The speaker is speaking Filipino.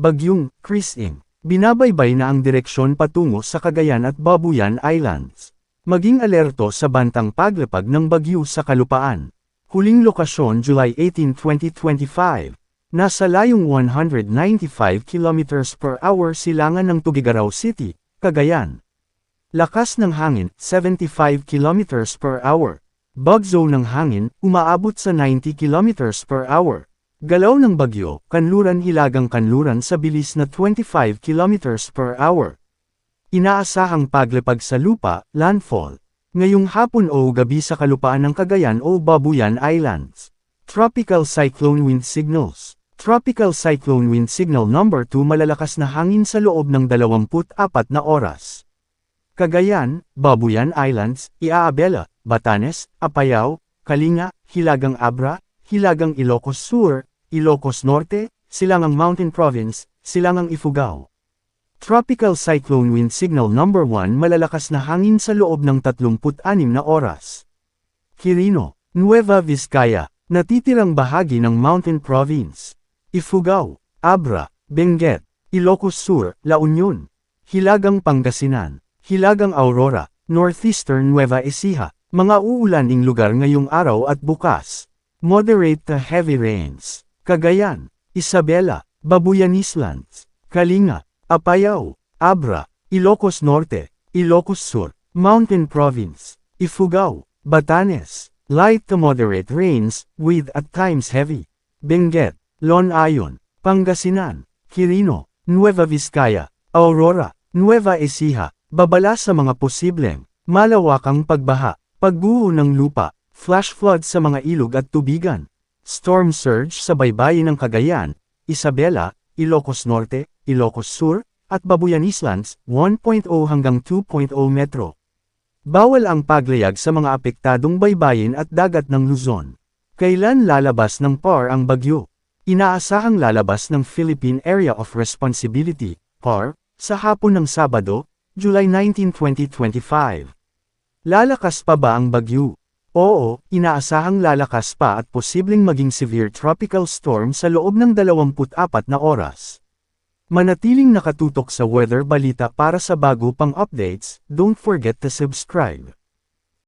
Bagyong Christine. Binabaybay na ang direksyon patungo sa Cagayan at Babuyan Islands. Maging alerto sa bantang paglapag ng bagyo sa kalupaan. Huling lokasyon July 18, 2025. Nasa layong 195 km per hour silangan ng Tuguegarao City, Cagayan. Lakas ng hangin, 75 km per hour. Bagzo ng hangin, umaabot sa 90 km per hour. Galaw ng bagyo, kanluran hilagang kanluran sa bilis na 25 km per hour. Inaasahang paglapag sa lupa, landfall. Ngayong hapon o gabi sa kalupaan ng Cagayan o Babuyan Islands. Tropical Cyclone Wind Signals. Tropical Cyclone Wind Signal number 2 malalakas na hangin sa loob ng 24 na oras. Cagayan, Babuyan Islands, Iabela, Batanes, Apayao, Kalinga, Hilagang Abra, Hilagang Ilocos Sur, Ilocos Norte, Silangang Mountain Province, Silangang Ifugao. Tropical Cyclone Wind Signal number 1 malalakas na hangin sa loob ng 36 na oras. Quirino, Nueva Vizcaya, natitirang bahagi ng Mountain Province. Ifugao, Abra, Benguet, Ilocos Sur, La Union. Hilagang Pangasinan, Hilagang Aurora, Northeastern Nueva Ecija, mga uulaning lugar ngayong araw at bukas. Moderate to heavy rains. Cagayan, Isabela, Babuyan Islands, Kalinga, Apayao, Abra, Ilocos Norte, Ilocos Sur, Mountain Province, Ifugao, Batanes, light to moderate rains, with at times heavy. Benguet, Lonayon, Pangasinan, Quirino, Nueva Vizcaya, Aurora, Nueva Ecija, babala sa mga posibleng malawakang pagbaha, pagguho ng lupa, flash flood sa mga ilog at tubigan. Storm surge sa baybayin ng Cagayan, Isabela, Ilocos Norte, Ilocos Sur, at Babuyan Islands, 1.0 hanggang 2.0 metro. Bawal ang paglayag sa mga apektadong baybayin at dagat ng Luzon. Kailan lalabas ng PAR ang bagyo? Inaasahang lalabas ng Philippine Area of Responsibility, PAR, sa hapon ng Sabado, July 19, 2025. Lalakas pa ba ang bagyo? Oo, inaasahang lalakas pa at posibleng maging severe tropical storm sa loob ng 24 na oras. Manatiling nakatutok sa weather balita para sa bago pang updates, don't forget to subscribe.